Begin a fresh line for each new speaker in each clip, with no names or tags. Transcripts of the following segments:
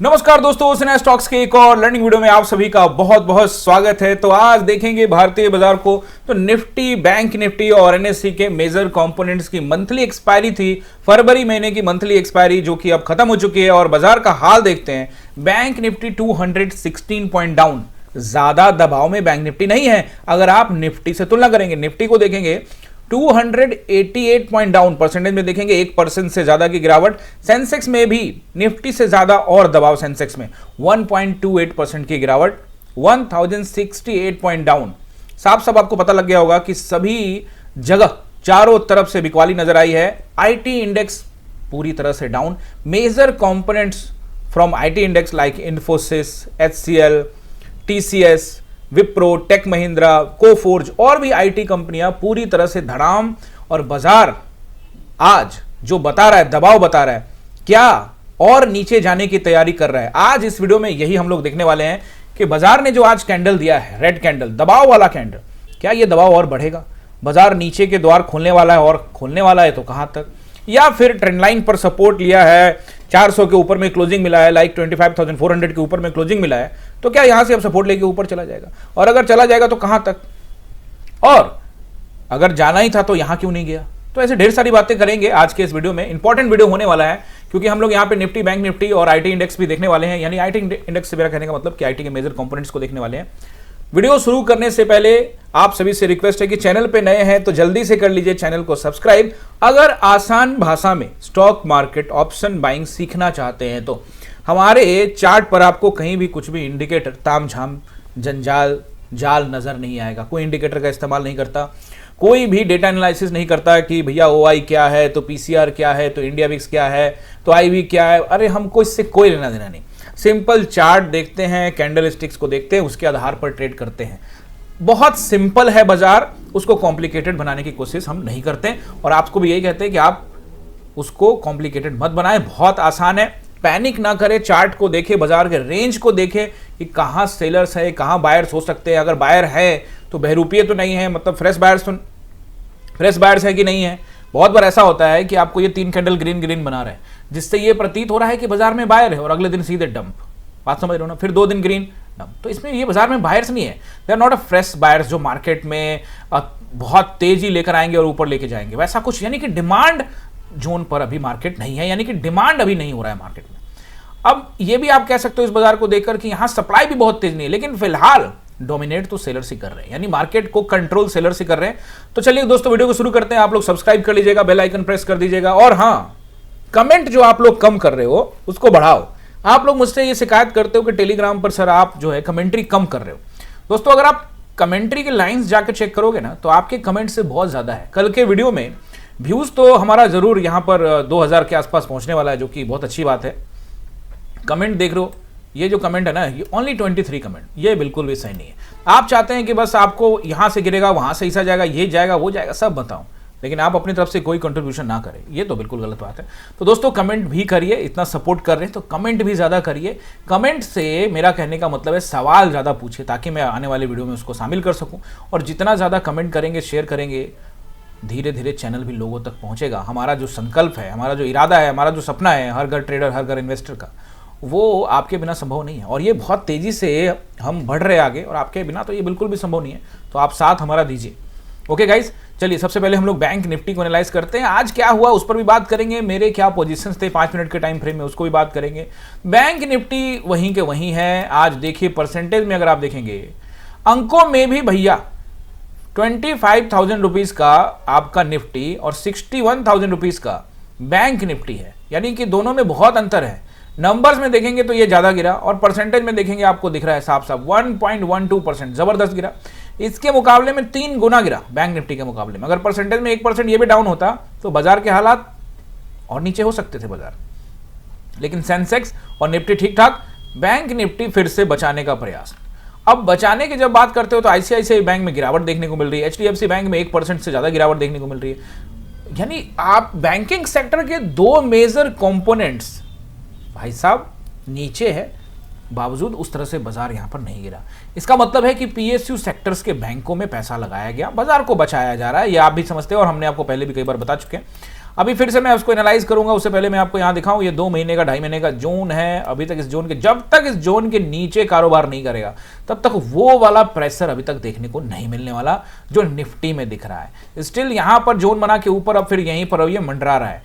नमस्कार दोस्तों, सिन्हा स्टॉक्स के एक और लर्निंग वीडियो में आप सभी का बहुत बहुत स्वागत है। तो आज देखेंगे भारतीय बाजार को। तो निफ्टी, बैंक निफ्टी और एनएससी के मेजर कंपोनेंट्स की मंथली एक्सपायरी थी, फरवरी महीने की मंथली एक्सपायरी जो कि अब खत्म हो चुकी है। और बाजार का हाल देखते हैं। बैंक निफ्टी 216 पॉइंट डाउन, ज्यादा दबाव में बैंक निफ्टी नहीं है। अगर आप निफ्टी से तुलना करेंगे, निफ्टी को देखेंगे 288 पॉइंट डाउन, परसेंटेज में देखेंगे 1% से ज्यादा की गिरावट। सेंसेक्स में भी निफ्टी से ज्यादा और दबाव, सेंसेक्स में 1.28% की गिरावट, 1068 पॉइंट डाउन। साफ साफ आपको पता लग गया होगा कि सभी जगह चारों तरफ से बिकवाली नजर आई है। आईटी इंडेक्स पूरी तरह से down. Major components from IT index like Infosys, HCL, TCS, Wipro, Tech Mahindra, Coforge और भी आईटी कंपनियां पूरी तरह से धड़ाम। और बाजार आज जो बता रहा है, दबाव बता रहा है, क्या और नीचे जाने की तैयारी कर रहा है। आज इस वीडियो में यही हम लोग देखने वाले हैं कि बाजार ने जो आज कैंडल दिया है, रेड कैंडल, दबाव वाला कैंडल, क्या यह दबाव और बढ़ेगा? बाजार नीचे के द्वार खोलने वाला है, और खोलने वाला है तो कहां तक? या फिर ट्रेंड लाइन पर सपोर्ट लिया है, 400 के ऊपर में क्लोजिंग मिला है, लाइक 25,400 के ऊपर में क्लोजिंग मिला है, तो क्या यहां से अब सपोर्ट लेके ऊपर चला जाएगा? और अगर चला जाएगा तो कहां तक? और अगर जाना ही था तो यहां क्यों नहीं गया? तो ऐसे ढेर सारी बातें करेंगे आज के इस वीडियो में। इंपॉर्टेंट वीडियो होने वाला है क्योंकि हम लोग यहां पे निफ्टी, बैंक निफ्टी और आईटी इंडेक्स भी देखने वाले हैं। यानी आईटी इंडेक्स से मेरा कहने का मतलब कि आईटी के मेजर कंपोनेंट्स को देखने वाले हैं। वीडियो शुरू करने से पहले आप सभी से रिक्वेस्ट है कि चैनल पे नए हैं तो जल्दी से कर लीजिए चैनल को सब्सक्राइब। अगर आसान भाषा में स्टॉक मार्केट ऑप्शन बाइंग सीखना चाहते हैं तो हमारे चार्ट पर आपको कहीं भी कुछ भी इंडिकेटर, तामझाम, जंजाल, जाल नजर नहीं आएगा। कोई इंडिकेटर का इस्तेमाल नहीं करता, कोई भी डेटा एनालिसिस नहीं करता कि भैया ओआई क्या है, तो पीसीआर क्या है, तो इंडिया विक्स क्या है, तो आईवी क्या है। अरे हमको इससे कोई लेना देना नहीं। सिंपल चार्ट देखते हैं, कैंडल स्टिक्स को देखते हैं, उसके आधार पर ट्रेड करते हैं। बहुत सिंपल है बाजार, उसको कॉम्प्लिकेटेड बनाने की कोशिश हम नहीं करते। और आपको भी यही कहते हैं कि आप उसको कॉम्प्लिकेटेड मत बनाएं, बहुत आसान है। पैनिक ना करें, चार्ट को देखें, बाजार के रेंज को देखें कि कहां सेलर्स है, कहां बायर्स हो सकते हैं। अगर बायर है तो बहरूपीय तो नहीं है, मतलब फ्रेश बायर्स है कि नहीं है। बहुत बार ऐसा होता है कि आपको ये 3 कैंडल ग्रीन ग्रीन बना रहे हैं, जिससे ये प्रतीत हो रहा है कि बाजार में बायर है, और अगले दिन सीधे डंप। बात समझ रहे हो ना? फिर 2 दिन ग्रीन डंप। तो इसमें ये बाजार में बायर्स नहीं है, they are not a fresh buyers जो मार्केट में बहुत तेजी लेकर आएंगे और ऊपर लेके जाएंगे, वैसा कुछ। यानी कि डिमांड जोन पर अभी मार्केट नहीं है, यानी कि डिमांड अभी नहीं हो रहा है मार्केट में। अब ये भी आप कह सकते हो इस बाजार को देखकर कि यहां सप्लाई भी बहुत तेज नहीं है, लेकिन फिलहाल डोमिनेट तो सेलर्स ही कर रहे हैं, यानी मार्केट को कंट्रोल सेलर्स ही कर रहे हैं। तो चलिए दोस्तों, वीडियो को शुरू करते हैं। आप लोग सब्सक्राइब कर लीजिएगा, बेल आइकन प्रेस कर दीजिएगा, और हाँ, कमेंट जो आप लोग कम कर रहे हो उसको बढ़ाओ। आप लोग मुझसे ये शिकायत करते हो कि टेलीग्राम पर सर आप जो है कमेंट्री कम कर रहे हो। दोस्तों, अगर आप कमेंट्री के लाइंस जाकर चेक करोगे ना, तो आपके कमेंट से बहुत ज्यादा है। कल के वीडियो में व्यूज तो हमारा जरूर यहां पर 2000 के आसपास पहुंचने वाला है, जो कि बहुत अच्छी बात है। कमेंट देख रहे हो, ये जो कमेंट है ना, ये ओनली 23 कमेंट, ये बिल्कुल भी सही नहीं है। आप चाहते हैं कि बस आपको यहां से गिरेगा, वहां से ऐसा जाएगा, ये जाएगा, वो जाएगा, सब बताऊं, लेकिन आप अपनी तरफ से कोई कंट्रीब्यूशन ना करें, ये तो बिल्कुल गलत बात है। तो दोस्तों, कमेंट भी करिए, इतना सपोर्ट कर रहे हैं तो कमेंट भी ज्यादा करिए। कमेंट से मेरा कहने का मतलब है सवाल ज्यादा पूछिए, ताकि मैं आने वाले वीडियो में उसको शामिल कर सकूं। और जितना ज्यादा कमेंट करेंगे, शेयर करेंगे, धीरे धीरे चैनल भी लोगों तक पहुंचेगा। हमारा जो संकल्प है, हमारा जो इरादा है, हमारा जो सपना है हर घर ट्रेडर, हर घर इन्वेस्टर का, वो आपके बिना संभव नहीं है। और ये बहुत तेजी से हम बढ़ रहे हैं आगे, और आपके बिना तो ये बिल्कुल भी संभव नहीं है। तो आप साथ हमारा दीजिए। ओके गाइस, चलिए सबसे पहले हम लोग बैंक निफ्टी को एनालाइज करते हैं। आज क्या हुआ उस पर भी बात करेंगे, मेरे क्या पोजीशंस थे 5 मिनट के टाइम फ्रेम में, उसको भी बात करेंगे। बैंक निफ्टी वहीं के वहीं है। आज देखिए परसेंटेज में अगर आप देखेंगे, अंकों में भी भैया 25,000 रुपीज का आपका निफ्टी और 61,000 रुपीज का बैंक निफ्टी है, यानी कि दोनों में बहुत अंतर है। नंबर्स में देखेंगे तो ये ज्यादा गिरा, और परसेंटेज में देखेंगे आपको दिख रहा है साफ साफ 1.12%, जबरदस्त गिरा। इसके मुकाबले में 3 गुना गिरा बैंक निफ्टी के मुकाबले में। अगर परसेंटेज में 1% ये भी डाउन होता तो बाजार के हालात और नीचे हो सकते थे बाजार। लेकिन सेंसेक्स और निफ्टी ठीक ठाक, बैंक निफ्टी फिर से बचाने का प्रयास। अब बचाने की जब बात करते हो तो आईसीआईसीआई बैंक में गिरावट देखने को मिल रही है, एचडीएफसी बैंक में 1% से ज्यादा गिरावट देखने को मिल रही है। यानी आप बैंकिंग सेक्टर के 2 मेजर कंपोनेंट्स भाई साहब नीचे है, बावजूद उस तरह से बाजार यहां पर नहीं गिरा। इसका मतलब है कि पीएसयू सेक्टर्स के बैंकों में पैसा लगाया गया, बाजार को बचाया जा रहा है। ये आप भी समझते हैं और हमने आपको पहले भी कई बार बता चुके हैं। अभी फिर से मैं उसको एनालाइज करूंगा, उससे पहले मैं आपको यहां दिखाऊं, ये 2 महीने का 2.5 महीने का जोन है। अभी तक इस जोन के, जब तक इस जोन के नीचे कारोबार नहीं करेगा तब तक वो वाला प्रेशर अभी तक देखने को नहीं मिलने वाला जो निफ्टी में दिख रहा है। स्टिल यहां पर जोन बना के ऊपर अब फिर यहीं पर ये मंडरा रहा है।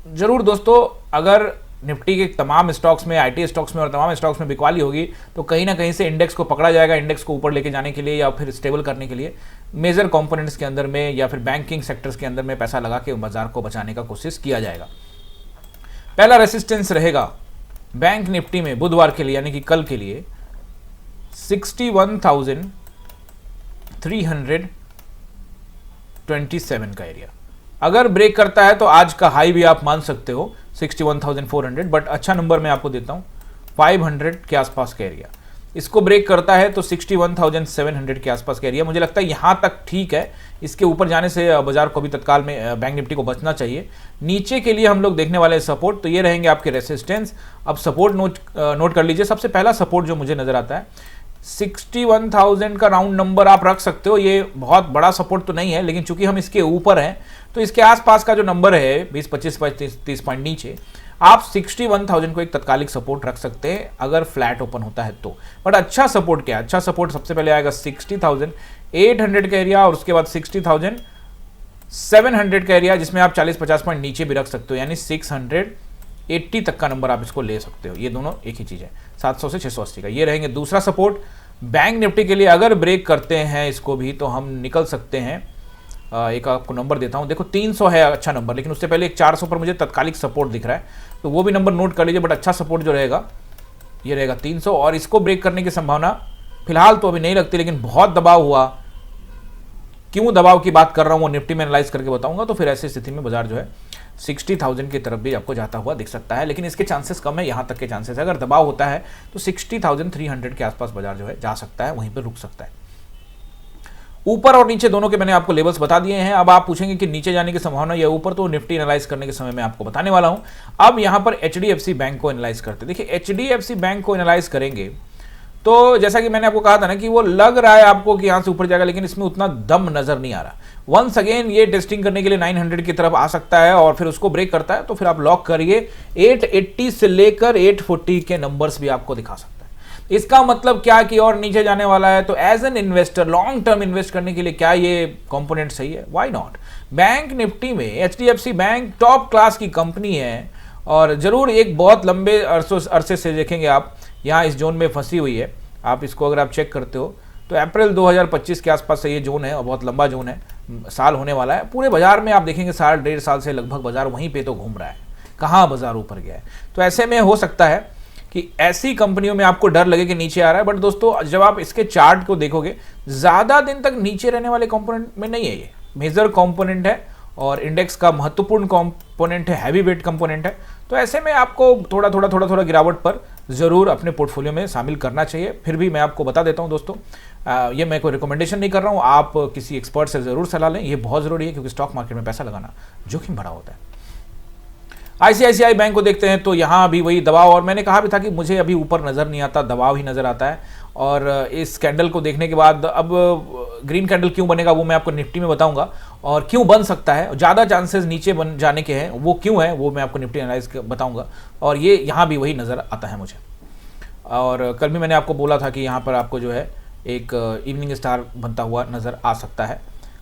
जरूर दोस्तों, अगर निफ्टी के तमाम स्टॉक्स में, आईटी स्टॉक्स में और तमाम स्टॉक्स में बिकवाली होगी तो कहीं ना कहीं से इंडेक्स को पकड़ा जाएगा। इंडेक्स को ऊपर लेके जाने के लिए या फिर स्टेबल करने के लिए मेजर कंपोनेंट्स के अंदर में या फिर बैंकिंग सेक्टर्स के अंदर में पैसा लगा के बाजार को बचाने का कोशिश किया जाएगा। पहला रेसिस्टेंस रहेगा बैंक निफ्टी में बुधवार के लिए, यानी कि कल के लिए 61,327 का एरिया। अगर ब्रेक करता है तो आज का हाई भी आप मान सकते हो 61,400, बट अच्छा नंबर मैं आपको देता हूं 500 के आसपास का एरिया। इसको ब्रेक करता है तो 61,700 के आसपास का एरिया। मुझे लगता है यहां तक ठीक है। इसके ऊपर जाने से बाजार को भी तत्काल में, बैंक निफ्टी को बचना चाहिए। नीचे के लिए हम लोग देखने वाले सपोर्ट, तो ये रहेंगे आपके रेसिस्टेंस। अब सपोर्ट नोट कर लीजिए। सबसे पहला सपोर्ट जो मुझे नजर आता है 61,000 का राउंड नंबर आप रख सकते हो। ये बहुत बड़ा सपोर्ट तो नहीं है, लेकिन चूंकि हम इसके ऊपर हैं तो इसके आसपास का जो नंबर है 20-25-30 पॉइंट नीचे, आप 61,000 को एक तत्कालिक सपोर्ट रख सकते हैं अगर फ्लैट ओपन होता है तो। बट अच्छा सपोर्ट क्या है? अच्छा सपोर्ट सबसे पहले आएगा 60,800 का एरिया और उसके बाद 60,700 का एरिया, जिसमें आप 40-50 पॉइंट नीचे भी रख सकते हो, यानी 680 तक का नंबर आप इसको ले सकते हो। ये दोनों एक ही चीज है, 700 से 680 का। ये रहेंगे दूसरा सपोर्ट बैंक निफ्टी के लिए। अगर ब्रेक करते हैं इसको भी तो हम निकल सकते हैं, एक आपको नंबर देता हूं, देखो 300 है अच्छा नंबर, लेकिन उससे पहले एक 400 पर मुझे तत्कालिक सपोर्ट दिख रहा है, तो वो भी नंबर नोट कर लीजिए। बट अच्छा सपोर्ट जो रहेगा ये रहेगा 300, और इसको ब्रेक करने की संभावना फिलहाल तो अभी नहीं लगती, लेकिन बहुत दबाव हुआ। क्यों दबाव की बात कर रहा हूं वो निफ्टी में एनालाइज करके बताऊंगा। तो फिर ऐसी स्थिति में बाजार जो है 60,000 की तरफ भी आपको जाता हुआ दिख सकता है, लेकिन इसके चांसेस कम है। यहां तक के चांसेस है, अगर दबाव होता है तो 60,300 के आसपास बाजार जो है जा सकता है, वहीं पर रुक सकता है। ऊपर और नीचे दोनों के मैंने आपको लेवल्स बता दिए हैं। अब आप पूछेंगे कि नीचे जाने की संभावना या ऊपर, तो निफ्टी एनालाइज करने के समय मैं आपको बताने वाला हूं। अब यहां पर एचडीएफसी बैंक को एनालाइज करते हैं। देखिए एचडीएफसी बैंक को एनालाइज करेंगे तो जैसा कि मैंने आपको कहा था ना कि वो लग रहा है आपको कि यहां से ऊपर जाएगा, लेकिन इसमें उतना दम नजर नहीं आ रहा। वंस अगेन ये टेस्टिंग करने के लिए 900 की तरफ आ सकता है और फिर उसको ब्रेक करता है तो फिर आप लॉक करिए 880 से लेकर 840 के नंबर्स भी आपको दिखा सकता है। इसका मतलब क्या कि और नीचे जाने वाला है, तो as an investor long term invest करने के लिए क्या ये कंपोनेंट सही है? Why not. बैंक निफ्टी में एचडीएफसी बैंक टॉप क्लास की कंपनी है और जरूर एक बहुत लंबे अरसे से देखेंगे आप यहाँ इस जोन में फंसी हुई है। आप इसको अगर आप चेक करते हो तो अप्रैल 2025 के आसपास से ये जोन है और बहुत लंबा जोन है, साल होने वाला है। पूरे बाजार में आप देखेंगे साल 1.5 साल से लगभग बाजार वहीं पे तो घूम रहा है, कहाँ बाजार ऊपर गया है। तो ऐसे में हो सकता है कि ऐसी कंपनियों में आपको डर लगे कि नीचे आ रहा है, बट दोस्तों जब आप इसके चार्ट को देखोगे ज्यादा दिन तक नीचे रहने वाले कंपोनेंट में नहीं है। ये मेजर कंपोनेंट है और इंडेक्स का महत्वपूर्ण कंपोनेंट है, हैवी वेट कंपोनेंट है। तो ऐसे में आपको थोड़ा थोड़ा गिरावट पर जरूर अपने पोर्टफोलियो में शामिल करना चाहिए। फिर भी मैं आपको बता देता हूं दोस्तों, ये मैं कोई रिकमेंडेशन नहीं कर रहा हूं, आप किसी एक्सपर्ट से जरूर सलाह लें, ये बहुत जरूरी है क्योंकि स्टॉक मार्केट में पैसा लगाना जोखिम भरा होता है। आईसीआईसीआई बैंक को देखते हैं तो यहाँ भी वही दबाव, और मैंने कहा भी था कि मुझे अभी ऊपर नजर नहीं आता, दबाव ही नजर आता है। और इस कैंडल को देखने के बाद अब ग्रीन कैंडल क्यों बनेगा वो मैं आपको निफ्टी में बताऊंगा, और क्यों बन सकता है, ज़्यादा चांसेस नीचे बन जाने के हैं वो क्यों है वो मैं आपको निफ्टी एनालाइज बताऊंगा। और ये यहाँ भी वही नज़र आता है मुझे। और कल भी मैंने आपको बोला था कि यहाँ पर आपको जो है एक इवनिंग स्टार बनता हुआ नज़र आ सकता है।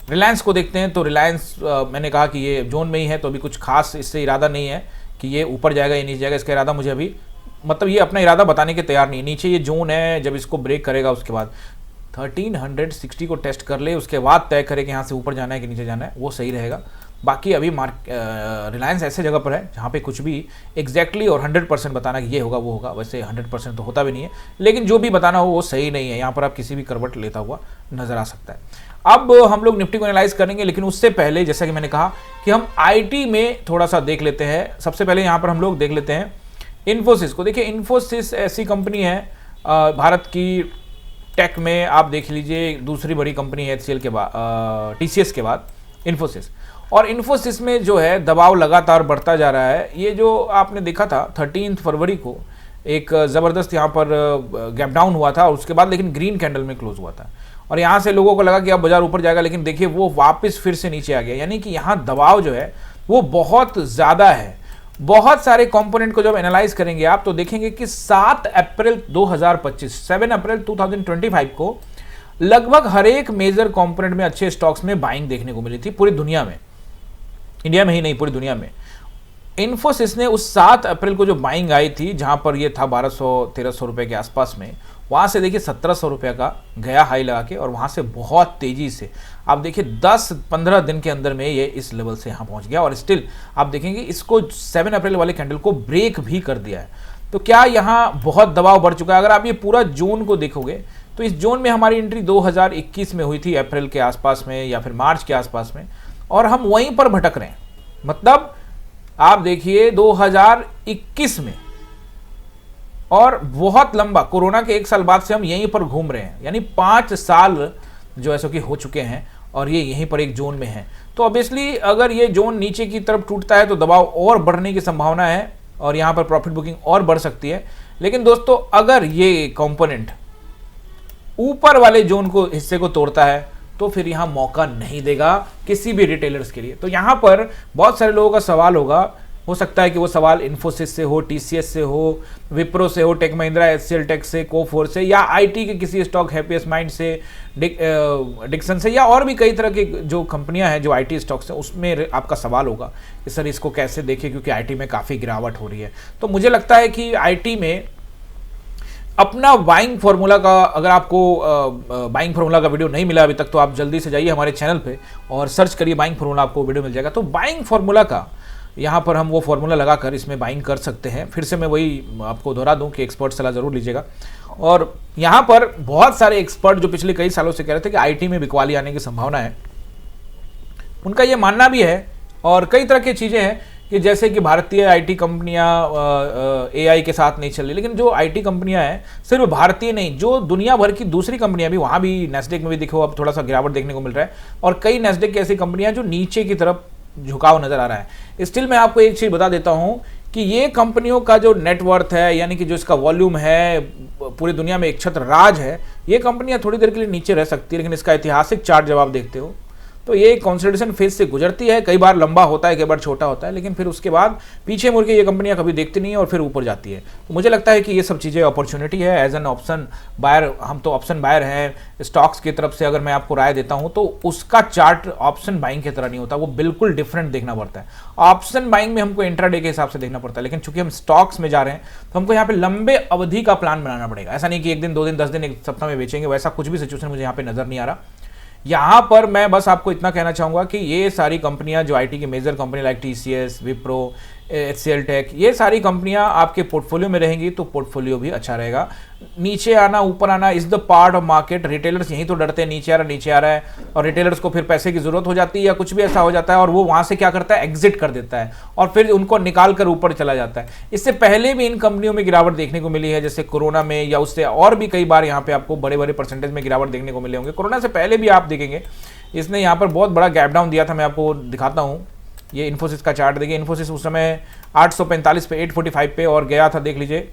रिलायंस को देखते हैं तो रिलायंस मैंने कहा कि ये जोन में ही है, तो अभी कुछ खास इससे इरादा नहीं है कि ये ऊपर जाएगा या नीचे जाएगा। इसका इरादा मुझे अभी मतलब ये अपना इरादा बताने के तैयार नहीं है। नीचे ये जोन है, जब इसको ब्रेक करेगा उसके बाद 1360 को टेस्ट कर ले, उसके बाद तय करे कि यहाँ से ऊपर जाना है कि नीचे जाना है, वो सही रहेगा। बाकी अभी रिलायंस ऐसे जगह पर है जहाँ पे कुछ भी एग्जैक्टली और 100% बताना कि ये होगा वो होगा, वैसे 100% तो होता भी नहीं है, लेकिन जो भी बताना हो वो सही नहीं है। यहाँ पर आप किसी भी करवट लेता हुआ नजर आ सकता है। अब हम लोग निफ्टी को एनालाइज करेंगे, लेकिन उससे पहले जैसा कि मैंने कहा कि हम आईटी में थोड़ा सा देख लेते हैं। सबसे पहले यहाँ पर हम लोग देख लेते हैं इन्फोसिस को। देखिए इन्फोसिस ऐसी कंपनी है भारत की टेक में, आप देख लीजिए दूसरी बड़ी कंपनी है HCL के बाद, TCS के बाद इन्फोसिस। और इन्फोसिस में जो है दबाव लगातार बढ़ता जा रहा है। ये जो आपने देखा था 13 फरवरी को एक ज़बरदस्त यहाँ पर गैप डाउन हुआ था, और उसके बाद लेकिन ग्रीन कैंडल में क्लोज हुआ था, और यहाँ से लोगों को लगा कि अब बाजार ऊपर जाएगा, लेकिन देखिए वो वापस फिर से नीचे आ गया। यानी कि यहाँ दबाव जो है वो बहुत ज़्यादा है। बहुत सारे कंपोनेंट को जब एनालाइज करेंगे आप तो देखेंगे कि 7 अप्रैल 2025 7 अप्रैल 2025 को लगभग हर एक मेजर कंपोनेंट में अच्छे स्टॉक्स में बाइंग देखने को मिली थी पूरी दुनिया में, इंडिया में ही नहीं पूरी दुनिया में। इन्फोसिस ने उस 7 अप्रैल को जो बाइंग आई थी, जहां पर ये था 1200-1300 रुपए के आसपास में, वहां से देखिए 1700 रुपए का गया हाई लगा के, और वहां से बहुत तेजी से आप देखिए 10-15 दिन के अंदर में ये इस लेवल से यहां पहुंच गया, और स्टिल आप देखेंगे इसको 7 अप्रैल वाले कैंडल को ब्रेक भी कर दिया है। तो क्या यहां बहुत दबाव बढ़ चुका है? अगर आप ये पूरा जोन को देखोगे तो इस जोन में हमारी एंट्री 2021 में हुई थी, अप्रैल के आसपास में या फिर मार्च के आसपास में, और हम वहीं पर भटक रहे हैं। मतलब आप देखिए 2021 में, और बहुत लंबा कोरोना के 1 साल बाद से हम यहीं पर घूम रहे हैं, यानी 5 साल जो ऐसा कि हो चुके हैं, और ये यहीं पर एक जोन में है। तो ऑब्वियसली अगर ये जोन नीचे की तरफ टूटता है तो दबाव और बढ़ने की संभावना है, और यहां पर प्रॉफिट बुकिंग और बढ़ सकती है। लेकिन दोस्तों अगर ये कंपोनेंट ऊपर वाले जोन को हिस्से को तोड़ता है तो फिर यहां मौका नहीं देगा किसी भी रिटेलर्स के लिए। तो यहां पर बहुत सारे लोगों का सवाल होगा, हो सकता है कि वो सवाल इन्फोसिस से हो, टीसीएस से हो, विप्रो से हो, टेक महिंद्रा, एचसीएल टेक से, कोफोर से, या आईटी के किसी स्टॉक हैप्पीएस्ट माइंड से, डिक्सन से, या और भी कई तरह की जो कंपनियां हैं जो आईटी स्टॉक्स हैं, उसमें आपका सवाल होगा कि सर इसको कैसे देखें, क्योंकि आईटी में काफ़ी गिरावट हो रही है। तो मुझे लगता है कि आईटी में अपना बाइंग फॉर्मूला का, अगर आपको बाइंग फॉर्मूला का वीडियो नहीं मिला अभी तक तो आप जल्दी से जाइए हमारे चैनल पे और सर्च करिए बाइंग फॉर्मूला, आपको वीडियो मिल जाएगा। तो बाइंग फॉर्मूला का यहाँ पर हम वो फॉर्मूला लगाकर इसमें बाइंग कर सकते हैं। फिर से मैं वही आपको दोहरा दूं कि एक्सपर्ट सलाह जरूर लीजिएगा। और यहाँ पर बहुत सारे एक्सपर्ट जो पिछले कई सालों से कह रहे थे कि आईटी में बिकवाली आने की संभावना है, उनका ये मानना भी है। और कई तरह की चीज़ें हैं कि जैसे कि भारतीय आईटी कंपनियां एआई के साथ नहीं चल रही, लेकिन जो आईटी कंपनियां हैं सिर्फ भारतीय नहीं, जो दुनिया भर की दूसरी कंपनियां भी, वहाँ भी नेस्डेक में भी देखो अब थोड़ा सा गिरावट देखने को मिल रहा है, और कई नेस्डेक की ऐसी कंपनियां जो नीचे की तरफ झुकाव नजर आ रहा है। स्टिल मैं आपको एक चीज़ बता देता हूँ कि ये कंपनियों का जो नेटवर्थ है, यानी कि जो इसका वॉल्यूम है, पूरी दुनिया में एक छत्र राज है, ये कंपनियां थोड़ी देर के लिए नीचे रह सकती है, लेकिन इसका ऐतिहासिक चार्ट जब आप देखते हो तो ये कंसोलिडेशन फेज से गुजरती है। कई बार लंबा होता है, कई बार छोटा होता है, लेकिन फिर उसके बाद पीछे मुड़ के ये कंपनियां कभी देखती नहीं है और फिर ऊपर जाती है। तो मुझे लगता है कि ये सब चीज़ें अपॉर्चुनिटी है एज एन ऑप्शन बायर। हम तो ऑप्शन बायर हैं स्टॉक्स की तरफ से। अगर मैं आपको राय देता हूं तो उसका चार्ट ऑप्शन बाइंग की तरह नहीं होता, वो बिल्कुल डिफरेंट देखना पड़ता है। ऑप्शन बाइंग में हमको इंट्राडे के हिसाब से देखना पड़ता है, लेकिन चूंकि हम स्टॉक्स में जा रहे हैं तो हमको यहाँ पे लंबे अवधि का प्लान बनाना पड़ेगा। ऐसा नहीं कि 1 दिन 2 दिन 10 दिन 1 सप्ताह में बेचेंगे, वैसा कुछ भी सिचुएशन मुझे यहाँ पे नजर नहीं आ रहा। यहाँ पर मैं बस आपको इतना कहना चाहूँगा कि ये सारी कंपनियाँ जो आईटी की major company like TCS, Wipro, HCL Tech, ये सारी कंपनियाँ आपके पोर्टफोलियो में रहेंगी तो पोर्टफोलियो भी अच्छा रहेगा। नीचे आना ऊपर आना is the part of market. Retailers यहीं तो डरते हैं नीचे आ रहा है, और रिटेलर्स को फिर पैसे की जरूरत हो जाती है या कुछ भी ऐसा हो जाता है, और वो वहाँ से क्या करता है, एग्जिट कर देता है और फिर उनको निकाल कर ऊपर चला जाता है। इससे पहले भी इन कंपनियों में गिरावट देखने को मिली है, जैसे कोरोना में, या उससे और भी कई बार यहाँ पे आपको बड़े बड़े परसेंटेज में गिरावट देखने को मिले होंगे। कोरोना से पहले भी आप देखेंगे इसने यहाँ पर बहुत बड़ा गैप डाउन दिया था। मैं आपको दिखाता हूँ, ये इन्फोसिस का चार्ट देखिए। इन्फोसिस उस समय 845 पे, 845 पे, और गया था देख लीजिए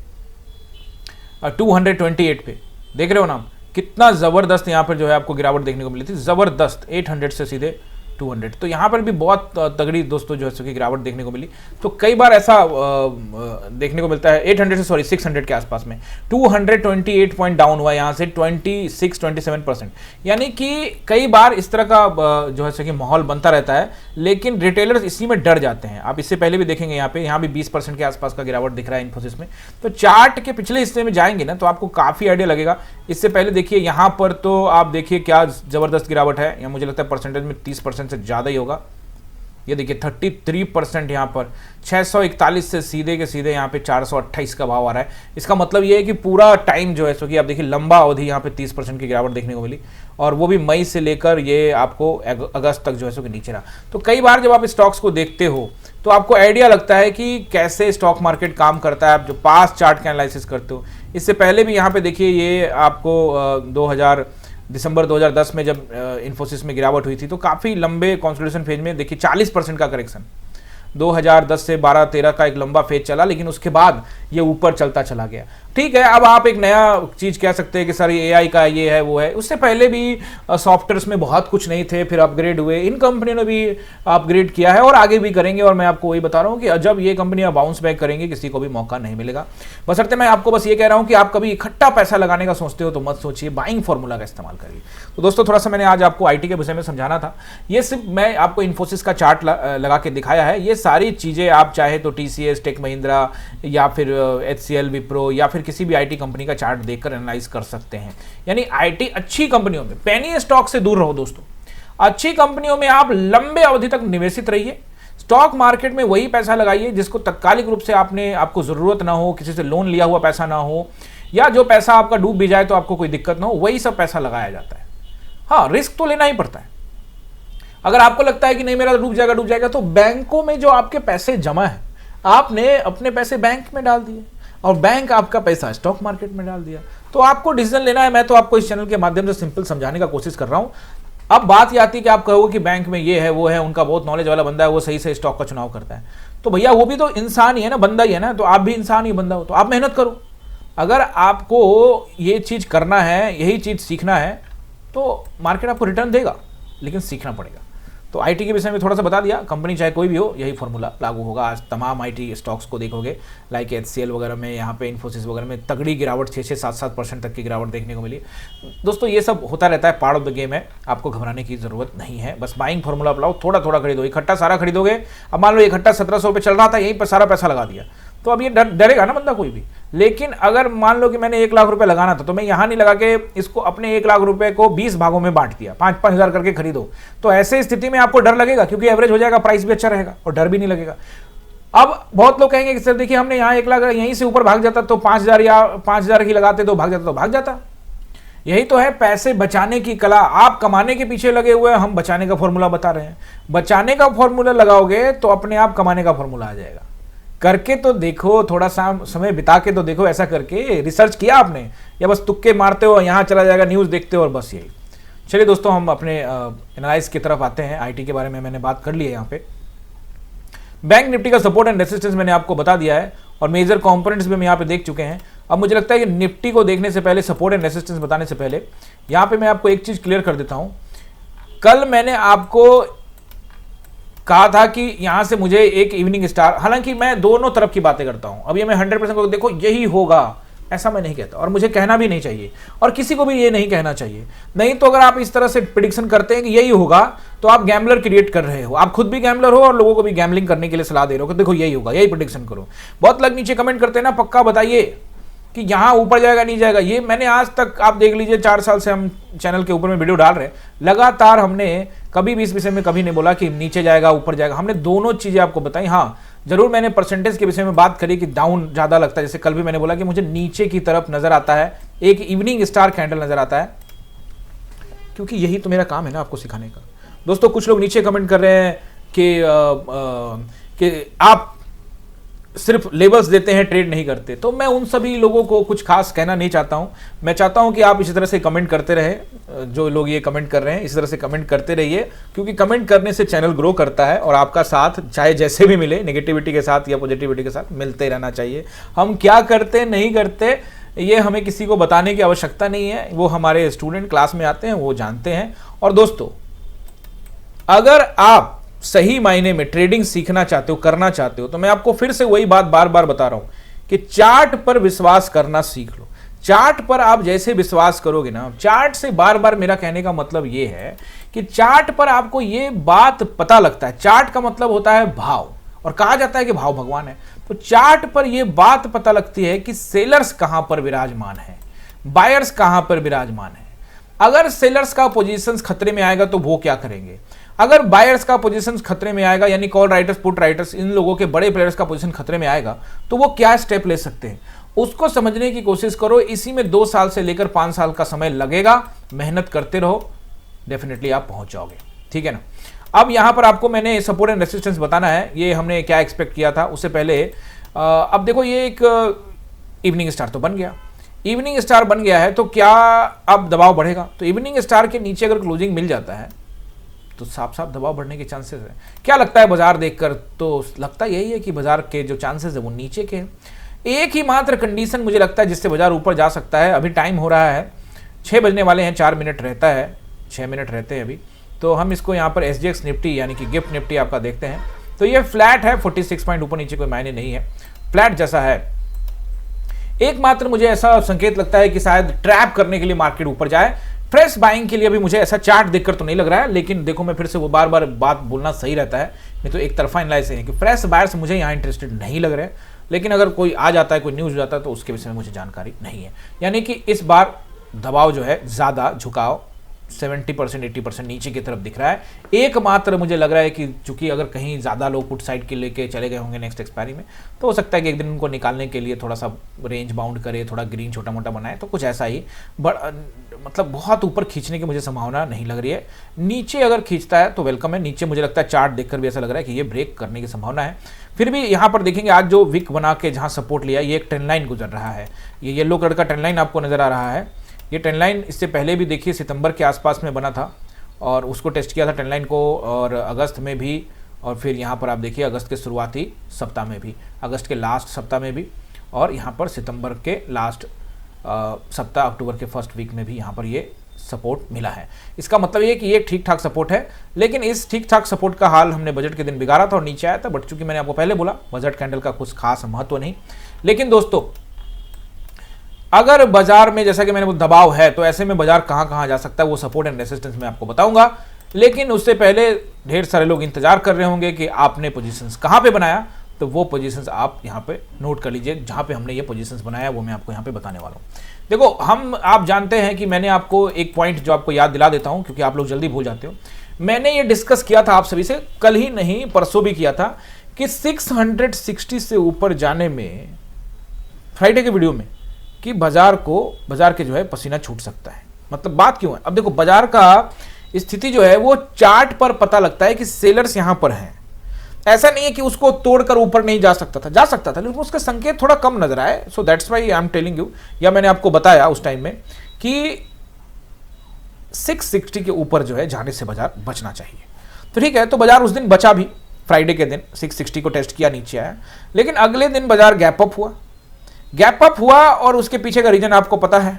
228 पे। देख रहे हो ना कितना जबरदस्त यहाँ पर जो है आपको गिरावट देखने को मिली थी, जबरदस्त 800 से सीधे 200। तो यहाँ पर भी बहुत तगड़ी दोस्तों जो है सो गिरावट देखने को मिली। तो कई बार ऐसा देखने को मिलता है 600 के आसपास में 228 पॉइंट डाउन हुआ यहाँ से 26-27%। यानी कि कई बार इस तरह का जो है सो कि माहौल बनता रहता है, लेकिन रिटेलर्स इसी में डर जाते हैं। आप इससे पहले भी देखेंगे यहाँ भी 20% के आसपास का गिरावट दिख रहा है इन्फोसिस में। तो चार्ट के पिछले हिस्से में जाएंगे ना तो आपको काफ़ी आइडिया लगेगा। इससे पहले देखिए यहाँ पर तो आप देखिए क्या ज़बरदस्त गिरावट है। यहाँ मुझे लगता है परसेंटेज में 30% से ज़्यादा ही होगा। ये देखिए 33% यहाँ पर 641 से सीधे के सीधे यहाँ पे 428 का भाव आ रहा है। इसका मतलब ये है कि पूरा टाइम जो है सो कि आप देखिए लंबा अवधि यहाँ पे 30% की गिरावट देखने को मिली, और वो भी मई से लेकर ये आपको अगस्त तक जो है सो कि नीचे रहा। तो कई बार जब आप स्टॉक्स को देखते हो तो आपको आइडिया लगता है कि कैसे स्टॉक मार्केट काम करता है, आप जो पास्ट चार्ट का एनालिसिस करते हो। इससे पहले भी यहाँ पे देखिए ये आपको दिसंबर 2010 में जब इन्फोसिस में गिरावट हुई थी तो काफ़ी लंबे कंसोलिडेशन फेज में देखिए 40% का करेक्शन। 2010 से 12-13 का एक लंबा फेज चला, लेकिन उसके बाद ये ऊपर चलता चला गया। ठीक है, अब आप एक नया चीज कह सकते हैं कि सर ये एआई का ये है वो है, उससे पहले भी सॉफ्टवेयर में बहुत कुछ नहीं थे, फिर अपग्रेड हुए, इन कंपनियों ने भी अपग्रेड किया है और आगे भी करेंगे। और मैं आपको वही बता रहा हूं कि जब ये कंपनियां बाउंस बैक करेंगी किसी को भी मौका नहीं मिलेगा। बशर्ते मैं आपको बस ये कह रहा हूं कि आप कभी इकट्ठा पैसा लगाने का सोचते हो तो मत सोचिए, बाइंग फॉर्मूला का इस्तेमाल करिए। तो दोस्तों थोड़ा सा मैंने आज आपको आईटी के विषय में समझाना था। ये सिर्फ मैं आपको इन्फोसिस का चार्ट लगा के दिखाया है। ये सारी चीजें आप चाहे तो टीसीएस, टेक महिंद्रा या फिर एचसीएल, विप्रो या फिर किसी भी आईटी कंपनी का चार्ट देखकर एनालाइज कर सकते हैं। यानी आईटी अच्छी कंपनियों में, पेनी स्टॉक से दूर रहो दोस्तों। अच्छी कंपनियों में आप लंबे अवधि तक निवेशित रहिए। स्टॉक मार्केट में वही पैसा लगाइए जिसको तात्कालिक रूप से आपको जरूरत ना हो, किसी से लोन लिया हुआ पैसा ना हो, या जो पैसा आपका डूब भी जाए तो आपको कोई दिक्कत ना हो, वही सब पैसा लगाया जाता है। हाँ, रिस्क तो लेना ही पड़ता है। अगर आपको लगता है कि नहीं मेरा डूब जाएगा, तो बैंकों में जो आपके पैसे जमा है, आपने अपने पैसे बैंक में डाल दिए और बैंक आपका पैसा स्टॉक मार्केट में डाल दिया। तो आपको डिसीजन लेना है। मैं तो आपको इस चैनल के माध्यम से सिंपल समझाने का कोशिश कर रहा हूं। अब बात यह आती है कि आप कहोगे कि बैंक में ये है वो है, उनका बहुत नॉलेज वाला बंदा है, वो सही से स्टॉक का चुनाव करता है। तो भैया वो भी तो इंसान ही है ना, बंदा ही है ना, तो आप भी इंसान ही बंदा हो, तो आप मेहनत करो। अगर आपको ये चीज करना है, यही चीज सीखना है, तो मार्केट आपको रिटर्न देगा, लेकिन सीखना पड़ेगा। तो आईटी के विषय में थोड़ा सा बता दिया। कंपनी चाहे कोई भी हो, यही फॉर्मूला लागू होगा। आज तमाम आईटी स्टॉक्स को देखोगे, लाइक एचसीएल वगैरह में, यहाँ पे इन्फोसिस वगैरह में तगड़ी गिरावट 6-7% तक की गिरावट देखने को मिली। दोस्तों ये सब होता रहता है, पार्ट ऑफ द गेम है, आपको घबराने की जरूरत नहीं है। बस बाइंग फॉर्मूला अपनाओ, थोड़ा थोड़ा खरीदो। इकट्ठा सारा खरीदोगे, अब मान लो इकट्ठा 1700 रुपये चल रहा था, यहीं पर सारा पैसा लगा दिया, तो अब ये डरेगा ना बंदा कोई भी। लेकिन अगर मान लो कि मैंने 1 लाख रुपए लगाना था, तो मैं यहां नहीं लगा के इसको अपने 1 लाख रुपए को 20 भागों में बांट दिया, 5-5 हजार करके खरीदो, तो ऐसे स्थिति में आपको डर लगेगा, क्योंकि एवरेज हो जाएगा, प्राइस भी अच्छा रहेगा और डर भी नहीं लगेगा। अब बहुत लोग कहेंगे कि सर देखिए हमने यहाँ 1 लाख यहीं से ऊपर भाग जाता तो 5,000 या 5,000 ही लगाते तो भाग जाता। यही तो है पैसे बचाने की कला। आप कमाने के पीछे लगे हुए हैं, हम बचाने का फॉर्मूला बता रहे हैं। बचाने का फॉर्मूला लगाओगे तो अपने आप कमाने का फॉर्मूला आ जाएगा। करके तो देखो, थोड़ा सा समय बिता के तो देखो। ऐसा करके रिसर्च किया आपने, या बस तुक्के मारते हो, यहाँ चला जाएगा, न्यूज़ देखते हो और बस यही। चलिए दोस्तों, हम अपने एनालाइज की तरफ आते हैं। आईटी के बारे में मैंने बात कर ली है। यहाँ पे बैंक निफ्टी का सपोर्ट एंड रेसिस्टेंस मैंने आपको बता दिया है और मेजर कंपोनेंट्स भी हम यहाँ पे देख चुके हैं। अब मुझे लगता है कि निफ्टी को देखने से पहले, सपोर्ट एंड रेसिस्टेंस बताने से पहले, यहाँ पे मैं आपको एक चीज क्लियर कर देता हूं। कल मैंने आपको कहा था कि यहां से मुझे एक इवनिंग स्टार, हालांकि मैं दोनों तरफ की बातें करता हूं, अब ये मैं 100% देखो यही होगा ऐसा मैं नहीं कहता, और मुझे कहना भी नहीं चाहिए, और किसी को भी ये नहीं कहना चाहिए। नहीं तो अगर आप इस तरह से प्रिडिक्शन करते हैं कि यही होगा, तो आप गैम्बलर क्रिएट कर रहे हो। आप खुद भी गैम्बलर हो और लोगों को भी गैम्बलिंग करने के लिए सलाह दे रहे हो कि देखो यही होगा, यही प्रिडिक्शन करो। बहुत लोग नीचे कमेंट करते हैं ना, पक्का बताइए कि यहां ऊपर जाएगा नहीं जाएगा। ये मैंने आज तक, आप देख लीजिए 4 साल से हम चैनल के ऊपर में वीडियो डाल रहे हैं, लगातार हमने कभी भी इस विषय में कभी नहीं बोला कि नीचे जाएगा ऊपर जाएगा। हमने दोनों चीजें आपको बताई। हाँ जरूर मैंने परसेंटेज के विषय में बात करी कि डाउन ज्यादा लगता है। जैसे कल भी मैंने बोला कि मुझे नीचे की तरफ नजर आता है, एक इवनिंग स्टार कैंडल नजर आता है, क्योंकि यही तो मेरा काम है ना आपको सिखाने का। दोस्तों कुछ लोग नीचे कमेंट कर रहे हैं कि आप सिर्फ लेबल्स देते हैं, ट्रेड नहीं करते। तो मैं उन सभी लोगों को कुछ खास कहना नहीं चाहता हूं। मैं चाहता हूं कि आप इसी तरह से कमेंट करते रहें। जो लोग ये कमेंट कर रहे हैं इसी तरह से कमेंट करते रहिए, क्योंकि कमेंट करने से चैनल ग्रो करता है और आपका साथ चाहे जैसे भी मिले, नेगेटिविटी के साथ या पॉजिटिविटी के साथ, मिलते रहना चाहिए। हम क्या करते नहीं करते ये हमें किसी को बताने की आवश्यकता नहीं है, वो हमारे स्टूडेंट क्लास में आते हैं, वो जानते हैं। और दोस्तों अगर आप सही मायने में ट्रेडिंग सीखना चाहते हो, करना चाहते हो, तो मैं आपको फिर से वही बात बार बार बता रहा हूं कि चार्ट पर विश्वास करना सीख लो। चार्ट पर आप जैसे विश्वास करोगे ना, चार्ट से बार बार मेरा कहने का मतलब यह है कि चार्ट पर आपको यह बात पता लगता है। चार्ट का मतलब होता है भाव, और कहा जाता है कि भाव भगवान है। तो चार्ट पर यह बात पता लगती है कि सेलर्स कहां पर विराजमान है, बायर्स कहां पर विराजमान है। अगर सेलर्स का पोजीशन खतरे में आएगा तो वो क्या करेंगे, अगर बायर्स का पोजीशन खतरे में आएगा, यानी कॉल राइटर्स, पुट राइटर्स, इन लोगों के बड़े प्लेयर्स का पोजीशन खतरे में आएगा, तो वो क्या स्टेप ले सकते हैं, उसको समझने की कोशिश करो। इसी में 2 साल से लेकर 5 साल का समय लगेगा। मेहनत करते रहो, डेफिनेटली आप पहुंच जाओगे। ठीक है ना। अब यहां पर आपको मैंने सपोर्ट एंड रेसिस्टेंस बताना है, ये हमने क्या एक्सपेक्ट किया था उससे पहले। अब देखो ये एक इवनिंग स्टार तो बन गया, इवनिंग स्टार बन गया है, तो क्या अब दबाव बढ़ेगा? तो इवनिंग स्टार के नीचे अगर क्लोजिंग मिल जाता है तो साफ साफ दबाव बढ़ने के चांसेस है। क्या लगता है बाजार देखकर? तो लगता यही है कि बाजार के जो चांसेस है वो नीचे के हैं। एक ही मात्र कंडीशन मुझे लगता है जिससे बाजार ऊपर जा सकता है। अभी टाइम हो रहा है 6 बजने वाले हैं, 4 मिनट रहता है, 6 मिनट रहते हैं अभी। तो हम इसको यहाँ पर SGX निफ्टी यानी कि गिफ्ट निफ्टी आपका देखते हैं। तो ये फ्लैट है, 46 पॉइंट ऊपर नीचे कोई मायने नहीं है, फ्लैट जैसा है। एकमात्र मुझे ऐसा संकेत लगता है कि शायद ट्रैप करने के लिए मार्केट ऊपर जाए। फ्रेश बाइंग के लिए अभी मुझे ऐसा चार्ट देखकर तो नहीं लग रहा है, लेकिन देखो मैं फिर से वो बार बार बात बोलना सही रहता है, नहीं तो एक तरफा एनालाइज है कि फ्रेश बायर्स मुझे यहाँ इंटरेस्टेड नहीं लग रहे हैं। लेकिन अगर कोई आ जाता है, कोई न्यूज़ जाता है, तो उसके विषय में मुझे जानकारी नहीं है। यानी कि इस बार दबाव जो है ज़्यादा, झुकाव 70% 80% नीचे की तरफ दिख रहा है। एकमात्र मुझे लग रहा है कि चूंकि अगर कहीं ज़्यादा लोग पुट साइड के लेके चले गए होंगे नेक्स्ट एक्सपायरी में, तो हो सकता है कि एक दिन उनको निकालने के लिए थोड़ा सा रेंज बाउंड करे, थोड़ा ग्रीन छोटा मोटा बनाए, तो कुछ ऐसा ही। मतलब बहुत ऊपर खींचने की मुझे संभावना नहीं लग रही है। नीचे अगर खींचता है तो वेलकम है। नीचे मुझे लगता है चार्ट देखकर भी ऐसा लग रहा है कि ये ब्रेक करने की संभावना है। फिर भी यहाँ पर देखेंगे आज जो विक बना के जहाँ सपोर्ट लिया, ये एक ट्रेंड लाइन गुजर रहा है। ये येलो कलर का ट्रेंड लाइन आपको नजर आ रहा है। ये ट्रेंड लाइन इससे पहले भी देखिए सितंबर के आसपास में बना था और उसको टेस्ट किया था ट्रेंड लाइन को, और अगस्त में भी, और फिर यहाँ पर आप देखिए अगस्त के शुरुआती सप्ताह में भी, अगस्त के लास्ट सप्ताह में भी, और यहाँ पर सितंबर के लास्ट सप्ताह, अक्टूबर के फर्स्ट वीक में भी यहाँ पर ये सपोर्ट मिला है। इसका मतलब ये कि ये ठीक ठाक सपोर्ट है। लेकिन इस ठीक ठाक सपोर्ट का हाल हमने बजट के दिन बिगाड़ा था और नीचे आया था। बट चूंकि मैंने आपको पहले बोला बजट कैंडल का कुछ खास महत्व नहीं। लेकिन दोस्तों अगर बाजार में जैसा कि मैंने दबाव है, तो ऐसे में बाजार कहां कहां जा सकता है वो सपोर्ट एंड रेसिस्टेंस में आपको बताऊंगा। लेकिन उससे पहले ढेर सारे लोग इंतजार कर रहे होंगे कि आपने पोजीशंस कहां पे बनाया, तो वो पोजीशंस आप यहां पे नोट कर लीजिए। जहां पे हमने ये पोजीशंस बनाया वो मैं आपको यहां पे बताने वाला हूं। देखो आप जानते हैं कि मैंने आपको एक पॉइंट जो आपको याद दिला देता हूं, क्योंकि आप लोग जल्दी भूल जाते हो। मैंने ये डिस्कस किया था आप सभी से, कल ही नहीं परसों भी किया था, कि 660 से ऊपर जाने में, फ्राइडे के वीडियो में, कि बाजार के जो है पसीना छूट सकता है। मतलब बात क्यों है? अब देखो बाजार का स्थिति जो है वो चार्ट पर पता लगता है कि सेलर्स यहां पर हैं। ऐसा नहीं है कि उसको तोड़कर ऊपर नहीं जा सकता था, लेकिन उसका संकेत थोड़ा कम नजर आए। So that's why I am telling you, या मैंने आपको बताया उस टाइम में कि 660 के ऊपर जो है जाने से बाजार बचना चाहिए। तो ठीक है, तो बाजार उस दिन बचा भी, फ्राइडे के दिन 660 को टेस्ट किया, नीचे आया। लेकिन अगले दिन बाजार गैप अप हुआ और उसके पीछे का रीजन आपको पता है,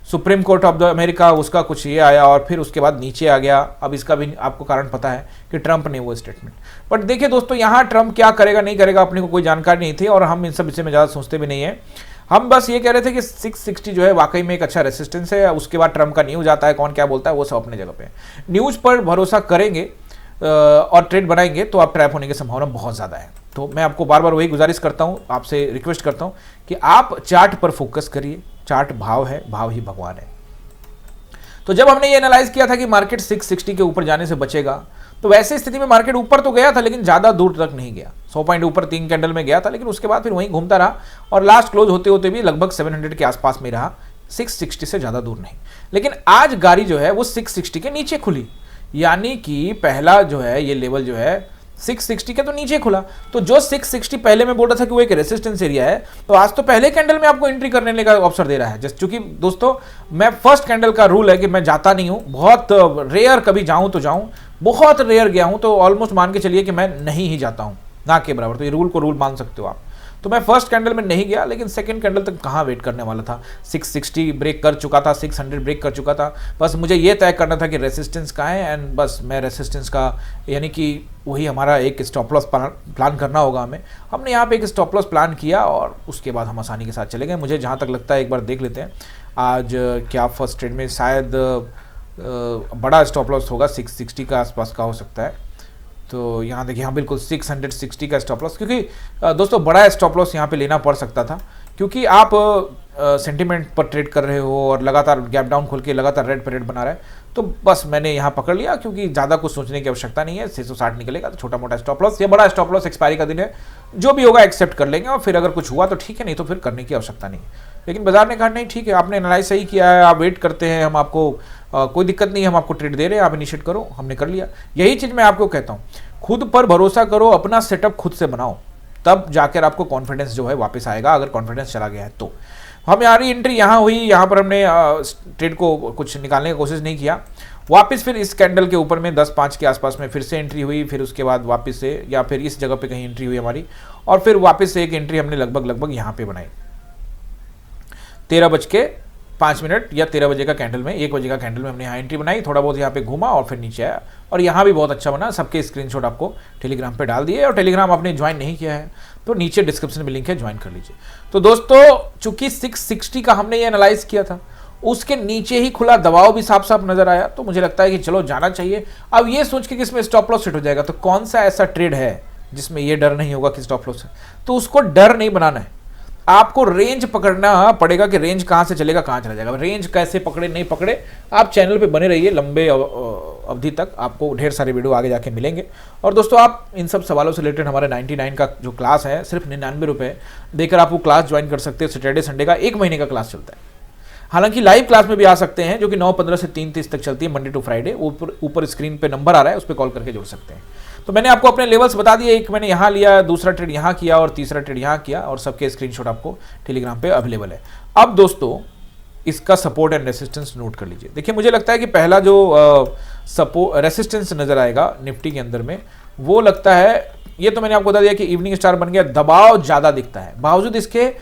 supreme court of the America, उसका कुछ ये आया और फिर उसके बाद नीचे आ गया। अब इसका भी आपको कारण पता है कि ट्रंप ने वो स्टेटमेंट। बट देखिए दोस्तों, यहाँ ट्रंप क्या करेगा नहीं करेगा अपने को कोई जानकारी नहीं थी और हम इन सब विषय में ज़्यादा सोचते भी नहीं है। हम बस ये कह रहे थे कि 660 जो है वाकई में एक अच्छा रेसिस्टेंस है। उसके बाद ट्रंप का न्यूज़ आता है, कौन क्या बोलता है वो सब अपने जगह पे। न्यूज़ पर भरोसा करेंगे और ट्रेड बनाएंगे तो आप ट्रैप होने की संभावना बहुत ज़्यादा है। तो मैं आपको बार बार वही गुजारिश करता हूँ, आपसे रिक्वेस्ट करता हूँ कि आप चार्ट पर फोकस करिए। चार्ट भाव है, भाव ही भगवान है। तो जब हमने ये एनालाइज किया था कि मार्केट 660 के ऊपर जाने से बचेगा, तो वैसे स्थिति में मार्केट ऊपर तो गया था लेकिन ज़्यादा दूर तक नहीं गया। 100 पॉइंट ऊपर 3 कैंडल में गया था, लेकिन उसके बाद फिर वहीं घूमता रहा और लास्ट क्लोज होते होते भी लगभग 700 के आसपास में रहा, 660 से ज़्यादा दूर नहीं। लेकिन आज गाड़ी जो है वो 660 के नीचे खुली, यानी कि पहला जो है ये लेवल जो है 660 के तो नीचे खुला। तो जो 660 पहले मैं बोल रहा था कि वो एक रेसिस्टेंस एरिया है, तो आज तो पहले कैंडल में आपको एंट्री करने का अवसर दे रहा है। जस्ट चूंकि दोस्तों मैं फर्स्ट कैंडल का रूल है कि मैं जाता नहीं हूं, बहुत रेयर कभी जाऊं तो जाऊं, बहुत रेयर गया हूं तो ऑलमोस्ट मान के चलिए कि मैं नहीं ही जाता हूं, ना के बराबर। तो ये रूल को रूल मान सकते हो आप। तो मैं फर्स्ट कैंडल में नहीं गया, लेकिन सेकंड कैंडल तक कहाँ वेट करने वाला था। 660 ब्रेक कर चुका था, 600 ब्रेक कर चुका था। बस मुझे ये तय करना था कि रेसिस्टेंस कहाँ है, एंड बस मैं रेसिस्टेंस का, यानी कि वही हमारा एक स्टॉप लॉस प्लान करना होगा हमें। हमने यहाँ पे एक स्टॉप लॉस प्लान किया और उसके बाद हम आसानी के साथ चले गए। मुझे जहाँ तक लगता है, एक बार देख लेते हैं आज क्या फर्स्ट ट्रेड में शायद बड़ा स्टॉप लॉस होगा, 660 का आसपास का हो सकता है। तो यहाँ देखिए, हाँ बिल्कुल 660 का स्टॉप लॉस, क्योंकि दोस्तों बड़ा स्टॉप लॉस यहाँ पे लेना पड़ सकता था, क्योंकि आप सेंटीमेंट पर ट्रेड कर रहे हो और लगातार गैप डाउन खोल के लगातार रेड पर रेड बना रहा है। तो बस मैंने यहाँ पकड़ लिया, क्योंकि ज़्यादा कुछ सोचने की आवश्यकता नहीं है। 660 निकलेगा तो छोटा मोटा स्टॉप लॉस, ये बड़ा स्टॉप लॉस एक्सपायरी का दिन है, जो भी होगा एक्सेप्ट कर लेंगे और फिर अगर कुछ हुआ तो ठीक है, नहीं तो फिर करने की आवश्यकता नहीं है। लेकिन बाजार ने कहा नहीं ठीक है, आपने एनालाइज सही किया है, आप वेट करते हैं, हम आपको कोई दिक्कत नहीं है, हम आपको ट्रेड दे रहे हैं, आप इनिशिएट करो। हमने कर लिया। यही चीज़ मैं आपको कहता हूँ, खुद पर भरोसा करो, अपना सेटअप खुद से बनाओ, तब जाकर आपको कॉन्फिडेंस जो है वापस आएगा। अगर कॉन्फिडेंस चला गया है तो हमारी एंट्री यहाँ हुई, यहाँ पर हमने ट्रेड को कुछ निकालने की कोशिश नहीं किया वापस फिर इस कैंडल के ऊपर में 10-5 के आसपास में फिर से एंट्री हुई, फिर उसके बाद वापस से या फिर इस जगह पे कहीं एंट्री हुई हमारी, और फिर वापस से एक एंट्री हमने लगभग यहाँ पे बनाई 13:05 या 13 बजे का कैंडल में, 1 बजे का कैंडल में हमने यहाँ एंट्री बनाई, थोड़ा बहुत यहाँ पे घूमा और फिर नीचे आया, और यहाँ भी बहुत अच्छा बना। सबके स्क्रीनशॉट आपको टेलीग्राम पे डाल दिए, और टेलीग्राम आपने ज्वाइन नहीं किया है तो नीचे डिस्क्रिप्शन में लिंक है, ज्वाइन कर लीजिए। तो दोस्तों चूंकि 660 का हमने ये एनालाइज किया था, उसके नीचे ही खुला दबाव भी साफ साफ नजर आया, तो मुझे लगता है कि चलो जाना चाहिए। अब ये सोच के कि इसमें स्टॉप लॉस सेट हो जाएगा, तो कौन सा ऐसा ट्रेड है जिसमें ये डर नहीं होगा कि स्टॉप लॉस है, तो उसको डर नहीं बनाना है, आपको रेंज पकड़ना पड़ेगा कि रेंज कहां से चलेगा कहां चला जाएगा। रेंज कैसे पकड़े नहीं पकड़े, आप चैनल पे बने रहिए, लंबे अवधि तक आपको ढेर सारे वीडियो आगे जाके मिलेंगे। और दोस्तों आप इन सब सवालों से रिलेटेड हमारे 99 का जो क्लास है सिर्फ 99 रुपये देकर आप वो क्लास ज्वाइन कर सकते हैं। सैटरडे संडे का 1 महीने का क्लास चलता है, हालांकि लाइव क्लास में भी आ सकते हैं जो कि 9:15 से 3:30 तक चलती है, मंडे टू फ्राइडे। ऊपर स्क्रीन पे नंबर आ रहा है, उस पर कॉल करके जुड़ सकते हैं। तो मैंने आपको अपने लेवल्स बता दिए, एक मैंने यहाँ लिया, दूसरा ट्रेड यहाँ किया और तीसरा ट्रेड यहाँ किया, और सबके स्क्रीनशॉट आपको टेलीग्राम पे अवेलेबल है। अब दोस्तों इसका सपोर्ट एंड रेसिस्टेंस नोट कर लीजिए। देखिए मुझे लगता है कि पहला जो रेसिस्टेंस नजर आएगा निफ्टी के अंदर में, वो लगता है, ये तो मैंने आपको बता दिया कि इवनिंग स्टार बन गया, दबाव ज्यादा दिखता है, बावजूद इसके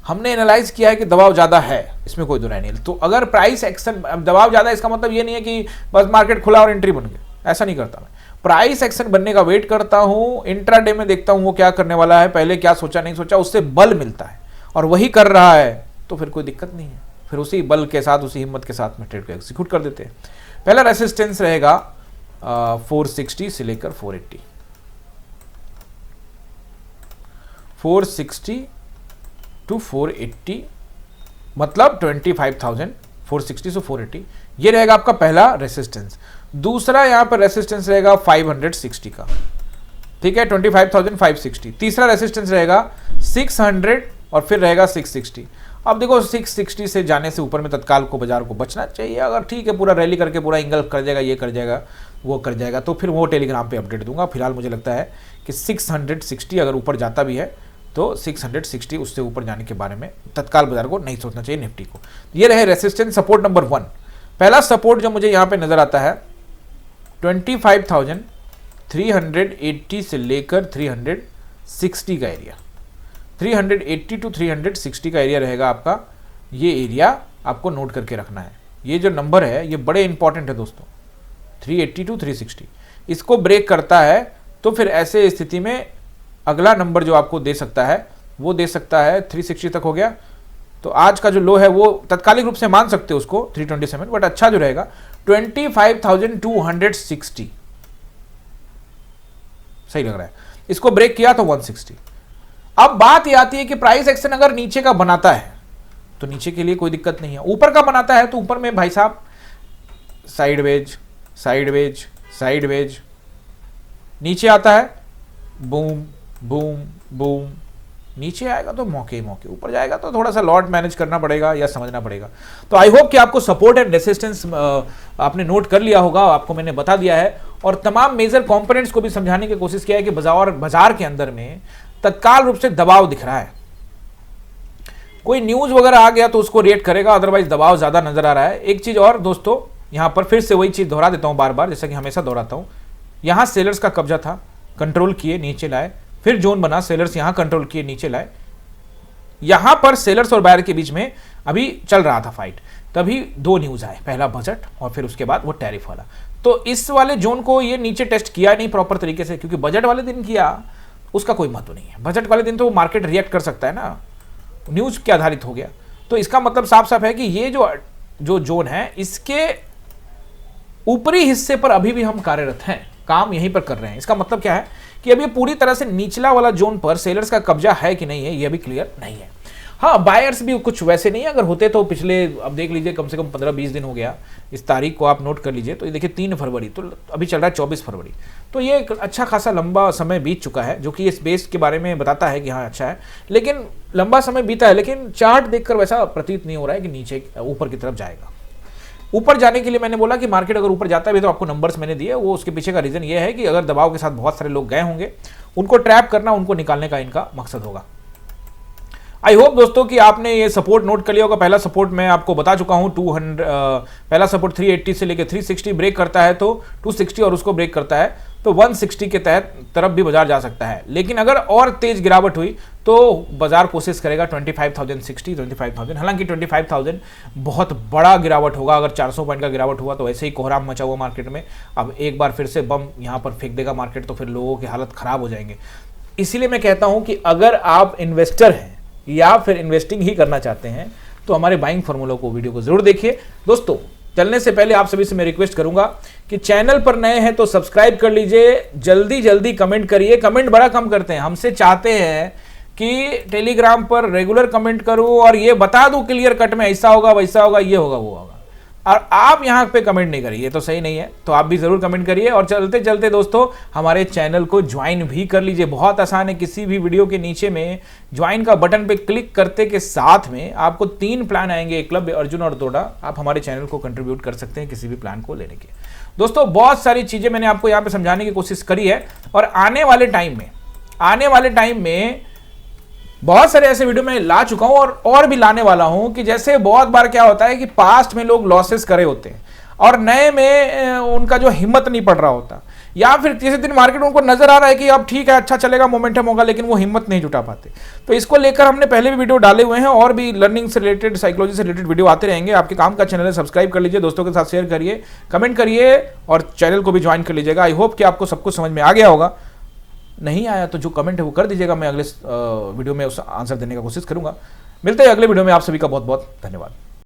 हमने एनालाइज किया है कि दबाव ज्यादा है, इसमें कोई दुराई नहीं। तो अगर प्राइस एक्शन दबाव ज्यादा, इसका मतलब ये नहीं है कि बस मार्केट खुला और एंट्री बन गया, ऐसा नहीं करता मैं। प्राइस एक्शन बनने का वेट करता हूं, इंट्राडे में देखता हूं वो क्या करने वाला है, पहले क्या सोचा नहीं सोचा, उससे बल मिलता है और वही कर रहा है तो फिर कोई दिक्कत नहीं है, फिर उसी बल के साथ उसी हिम्मत के साथ में ट्रेड को एग्जीक्यूट कर देते हैं। पहला रेसिस्टेंस रहेगा 460 से लेकर 480, 460 टू 480, मतलब 25,000, 460 से 480, ये रहेगा आपका पहला रेसिस्टेंस। दूसरा यहां पर रेसिस्टेंस रहेगा 560 का, ठीक है, 25,560। तीसरा रेसिस्टेंस रहेगा 600 और फिर रहेगा 660। अब देखो 660 से जाने से ऊपर में तत्काल को बाजार को बचना चाहिए। अगर ठीक है पूरा रैली करके पूरा इंगल्फ कर जाएगा, ये कर जाएगा, वो कर जाएगा, तो फिर वो टेलीग्राम पे अपडेट दूंगा। फिलहाल मुझे लगता है कि 660 अगर ऊपर जाता भी है तो 660 उससे ऊपर जाने के बारे में तत्काल बाजार को नहीं सोचना चाहिए निफ्टी को। ये रहे रेसिस्टेंस सपोर्ट नंबर 1। पहला सपोर्ट जो मुझे यहां पे नजर आता है 25,380 से लेकर 360 का एरिया, 380 टू 360 का एरिया रहेगा आपका। ये एरिया आपको नोट करके रखना है, ये जो नंबर है ये बड़े इंपॉर्टेंट है दोस्तों, 380 टू 360। इसको ब्रेक करता है तो फिर ऐसे स्थिति में अगला नंबर जो आपको दे सकता है वो दे सकता है 360 तक हो गया। तो आज का जो लो है वो तत्कालिक रूप से मान सकते हो उसको 327, बट अच्छा जो रहेगा 25,260 सही लग रहा है। इसको ब्रेक किया तो 160। अब बात ये आती है कि प्राइस एक्शन अगर नीचे का बनाता है तो नीचे के लिए कोई दिक्कत नहीं है, ऊपर का बनाता है तो ऊपर में भाई साहब साइडवेज साइडवेज साइडवेज, नीचे आता है बूम बूम बूम, नीचे आएगा तो मौके ही मौके, ऊपर जाएगा तो थोड़ा सा लॉट मैनेज करना पड़ेगा या समझना पड़ेगा। तो आई होप कि आपको सपोर्ट एंड रेसिस्टेंस आपने नोट कर लिया होगा, आपको मैंने बता दिया है, और तमाम मेजर कंपोनेंट्स को भी समझाने की कोशिश किया है कि बाजार के अंदर में तत्काल रूप से दबाव दिख रहा है। कोई न्यूज वगैरह आ गया तो उसको रिएक्ट करेगा, अदरवाइज दबाव ज्यादा नजर आ रहा है। एक चीज और दोस्तों, यहां पर फिर से वही चीज दोहरा देता हूं बार बार, जैसा कि हमेशा दोहराता हूं, यहां सेलर्स का कब्जा था, कंट्रोल किए नीचे लाए, फिर जोन बना, सेलर्स यहां कंट्रोल किए नीचे लाए, यहां पर सेलर्स और बायर के बीच में अभी चल रहा था फाइट, तभी दो न्यूज आए, पहला बजट और फिर उसके बाद वो टैरिफ वाला। तो इस वाले जोन को ये नीचे टेस्ट किया नहीं प्रॉपर तरीके से, क्योंकि बजट वाले दिन किया उसका कोई महत्व नहीं है। बजट वाले दिन तो मार्केट रिएक्ट कर सकता है ना, न्यूज के आधारित हो गया। तो इसका मतलब साफ साफ है कि ये जो जोन है इसके ऊपरी हिस्से पर अभी भी हम कार्यरत हैं, काम यहीं पर कर रहे हैं। इसका मतलब क्या है कि अभी पूरी तरह से निचला वाला जोन पर सेलर्स का कब्जा है कि नहीं है ये अभी क्लियर नहीं है। हाँ, बायर्स भी कुछ वैसे नहीं है, अगर होते तो पिछले, अब देख लीजिए कम से कम 15-20 दिन हो गया, इस तारीख को आप नोट कर लीजिए, तो ये देखिए 3 फरवरी, तो अभी चल रहा है 24 फरवरी, तो ये एक अच्छा खासा लंबा समय बीत चुका है, जो कि इस बेस के बारे में बताता है कि हाँ अच्छा है, लेकिन लंबा समय बीता है, लेकिन चार्ट देखकर वैसा प्रतीत नहीं हो रहा है कि नीचे ऊपर की तरफ जाएगा। ऊपर जाने के लिए मैंने बोला कि मार्केट अगर ऊपर जाता है तो आपको नंबर्स मैंने दिए, वो उसके पीछे का रीजन ये है कि अगर दबाव के साथ बहुत सारे लोग गए होंगे, उनको ट्रैप करना, उनको निकालने का इनका मकसद होगा। आई होप दोस्तों कि आपने ये सपोर्ट नोट कर लिया होगा। पहला सपोर्ट मैं आपको बता चुका हूं 200, पहला सपोर्ट 380 से लेकर 360 ब्रेक करता है तो 260 और उसको ब्रेक करता है तो 160 के तहत तरफ भी बाजार जा सकता है। लेकिन अगर और तेज गिरावट हुई तो बाजार कोशिश करेगा 25,060, 25,000। हालांकि 25,000 बहुत बड़ा गिरावट होगा। अगर 400 पॉइंट का गिरावट हुआ तो ऐसे ही कोहराम मचा हुआ मार्केट में, अब एक बार फिर से बम यहां पर फेंक देगा मार्केट, तो फिर लोगों की हालत खराब हो जाएंगे। इसीलिए मैं कहता हूं कि अगर आप इन्वेस्टर हैं या फिर इन्वेस्टिंग ही करना चाहते हैं तो हमारे बाइंग फॉर्मूला को, वीडियो को जरूर देखिए। दोस्तों चलने से पहले आप सभी से मैं रिक्वेस्ट करूंगा कि चैनल पर नए हैं तो सब्सक्राइब कर लीजिए, जल्दी जल्दी कमेंट करिए। कमेंट बड़ा कम करते हैं, हमसे चाहते हैं कि टेलीग्राम पर रेगुलर कमेंट करूं और ये बता दूं क्लियर कट में ऐसा होगा वैसा होगा ये होगा वो होगा, और आप यहां पे कमेंट नहीं करिए, तो सही नहीं है। तो आप भी जरूर कमेंट करिए और चलते चलते दोस्तों हमारे चैनल को ज्वाइन भी कर लीजिए। बहुत आसान है, किसी भी वीडियो के नीचे में ज्वाइन का बटन पे क्लिक करते के साथ में आपको 3 प्लान आएंगे, एक क्लब, अर्जुन और डोडा। आप हमारे चैनल को कंट्रीब्यूट कर सकते हैं किसी भी प्लान को लेने के। दोस्तों बहुत सारी चीजें मैंने आपको यहाँ पे समझाने की कोशिश करी है और आने वाले टाइम में बहुत सारे ऐसे वीडियो मैं ला चुका हूं और भी लाने वाला हूं कि जैसे बहुत बार क्या होता है कि पास्ट में लोग लॉसेस करे होते हैं और नए में उनका जो हिम्मत नहीं पड़ रहा होता, या फिर किसी दिन मार्केट उनको नजर आ रहा है कि अब ठीक है अच्छा चलेगा, मोमेंटम होगा, लेकिन वो हिम्मत नहीं जुटा पाते। तो इसको लेकर हमने पहले भी वीडियो डाले हुए हैं और भी लर्निंग से रिलेटेड, साइकोलॉजी से रिलेटेड वीडियो आते रहेंगे। आपके काम का चैनल है, सब्सक्राइब कर लीजिए, दोस्तों के साथ शेयर करिए, कमेंट करिए और चैनल को भी ज्वाइन कर लीजिएगा। आई होप कि आपको सब कुछ समझ में आ गया होगा। नहीं आया तो जो कमेंट है वो कर दीजिएगा, मैं अगले वीडियो में उस आंसर देने का कोशिश करूंगा। मिलते हैं अगले वीडियो में, आप सभी का बहुत बहुत धन्यवाद।